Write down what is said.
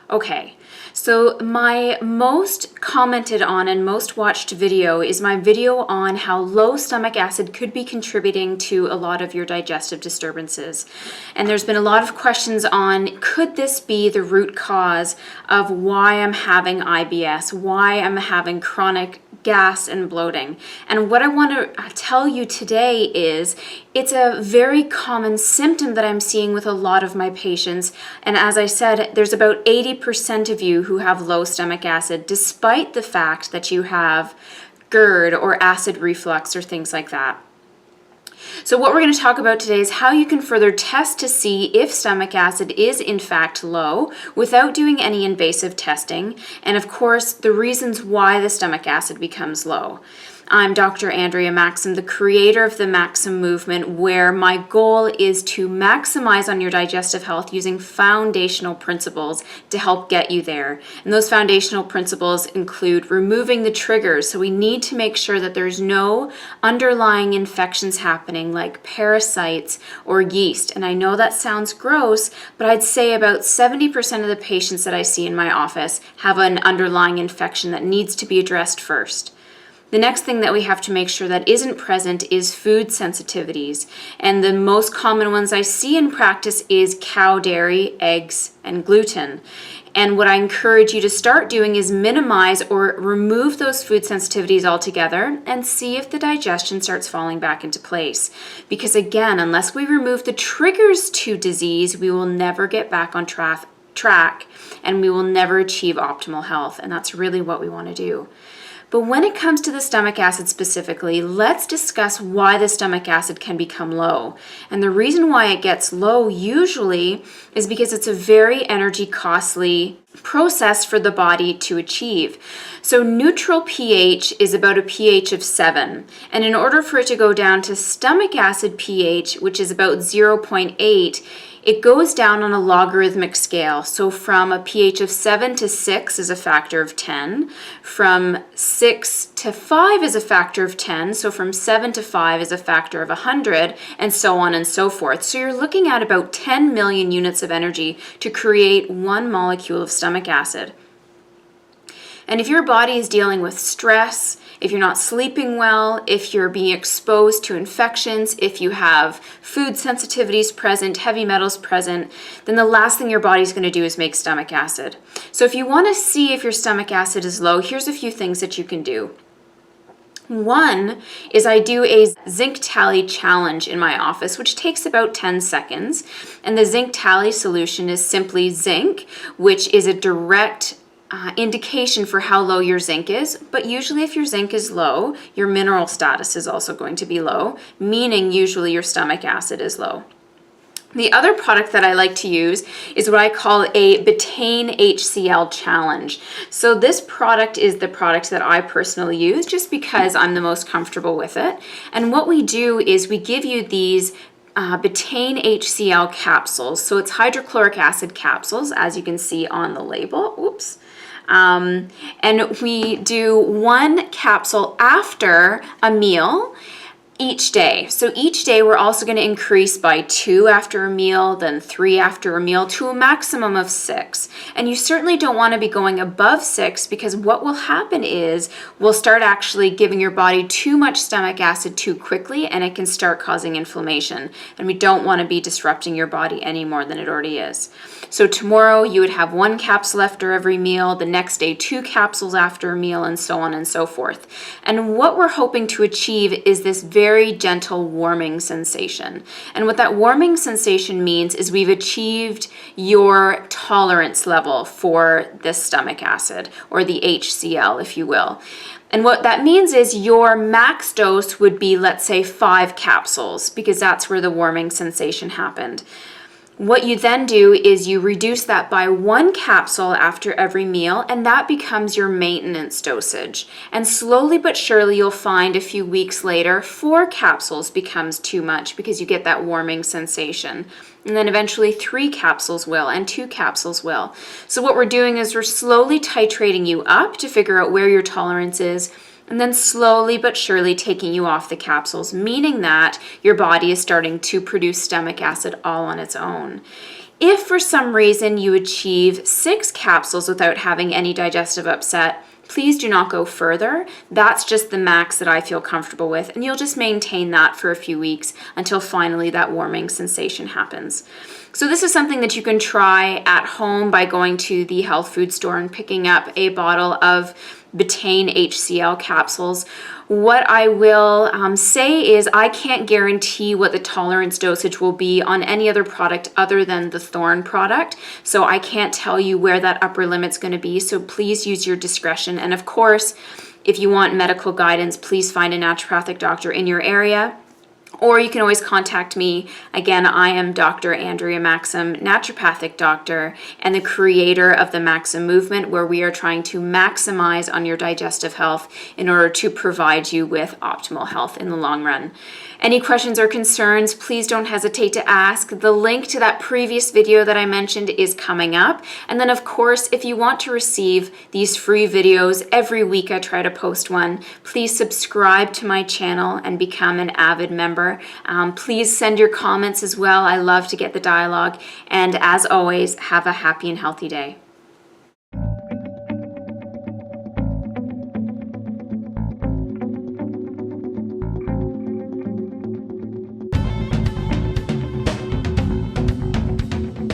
Okay, so my most commented on and most watched video is my video on how low stomach acid could be contributing to a lot of your digestive disturbances. And there's been a lot of questions on, could this be the root cause of why I'm having IBS, why I'm having chronic gas and bloating? And what I want to tell you today is it's a very common symptom that I'm seeing with a lot of my patients. And as I said, there's about 80% of you who have low stomach acid, despite the fact that you have GERD or acid reflux or things like that. So what we're going to talk about today is how you can further test to see if stomach acid is in fact low without doing any invasive testing, and of course the reasons why the stomach acid becomes low. I'm Dr. Andrea Maxim, the creator of the Maxim movement, where my goal is to maximize on your digestive health using foundational principles to help get you there. And those foundational principles include removing the triggers. So we need to make sure that there's no underlying infections happening like parasites or yeast. And I know that sounds gross, but I'd say about 70% of the patients that I see in my office have an underlying infection that needs to be addressed first. The next thing that we have to make sure that isn't present is food sensitivities. And the most common ones I see in practice is cow dairy, eggs, and gluten. And what I encourage you to start doing is minimize or remove those food sensitivities altogether and see if the digestion starts falling back into place. Because again, unless we remove the triggers to disease, we will never get back on track and we will never achieve optimal health. And that's really what we want to do. But when it comes to the stomach acid specifically, let's discuss why the stomach acid can become low. And the reason why it gets low usually is because it's a very energy costly process for the body to achieve. So neutral pH is about a pH of 7. And in order for it to go down to stomach acid pH, which is about 0.8, it goes down on a logarithmic scale. So from a pH of 7 to 6 is a factor of 10. From 6 to 5 is a factor of 10. So from 7 to 5 is a factor of 100, and so on and so forth. So you're looking at about 10 million units of energy to create one molecule of stomach acid. And if your body is dealing with stress, if you're not sleeping well, if you're being exposed to infections, if you have food sensitivities present, heavy metals present, then the last thing your body's going to do is make stomach acid. So if you want to see if your stomach acid is low, here's a few things that you can do. One is I do a zinc tally challenge in my office, which takes about 10 seconds. And the zinc tally solution is simply zinc, which is a direct indication for how low your zinc is, but usually if your zinc is low, your mineral status is also going to be low, meaning usually your stomach acid is low. The other product that I like to use is what I call a betaine HCl challenge. So this product is the product that I personally use just because I'm the most comfortable with it. And what we do is we give you these betaine HCl capsules. So it's hydrochloric acid capsules, as you can see on the label. Oops. And we do one capsule after a meal each day. So each day we're also going to increase by 2 after a meal, then 3 after a meal, to a maximum of 6. And you certainly don't want to be going above 6, because what will happen is we'll start actually giving your body too much stomach acid too quickly, and it can start causing inflammation. And we don't want to be disrupting your body any more than it already is. So tomorrow you would have 1 capsule after every meal, the next day 2 capsules after a meal, and so on and so forth. And what we're hoping to achieve is this very gentle warming sensation. And what that warming sensation means is we've achieved your tolerance level for this stomach acid, or the HCl, if you will. And what that means is your max dose would be, let's say, 5 capsules, because that's where the warming sensation happened. What you then do is you reduce that by 1 capsule after every meal, and that becomes your maintenance dosage. And slowly but surely you'll find a few weeks later 4 capsules becomes too much because you get that warming sensation. And then eventually 3 capsules will, and 2 capsules will. So what we're doing is we're slowly titrating you up to figure out where your tolerance is, and then slowly but surely taking you off the capsules, meaning that your body is starting to produce stomach acid all on its own. If for some reason you achieve 6 capsules without having any digestive upset, please do not go further. That's just the max that I feel comfortable with, and you'll just maintain that for a few weeks until finally that warming sensation happens. So this is something that you can try at home by going to the health food store and picking up a bottle of betaine HCl capsules. What I will say is I can't guarantee what the tolerance dosage will be on any other product other than the Thorne product. So I can't tell you where that upper limit's going to be. So please use your discretion. And of course, if you want medical guidance, please find a naturopathic doctor in your area. Or you can always contact me. Again, I am Dr. Andrea Maxim, naturopathic doctor, and the creator of the Maxim movement, where we are trying to maximize on your digestive health in order to provide you with optimal health in the long run. Any questions or concerns, please don't hesitate to ask. The link to that previous video that I mentioned is coming up. And then, of course, if you want to receive these free videos, every week I try to post one. Please subscribe to my channel and become an avid member. Please send your comments as well. I love to get the dialogue. And as always, have a happy and healthy day.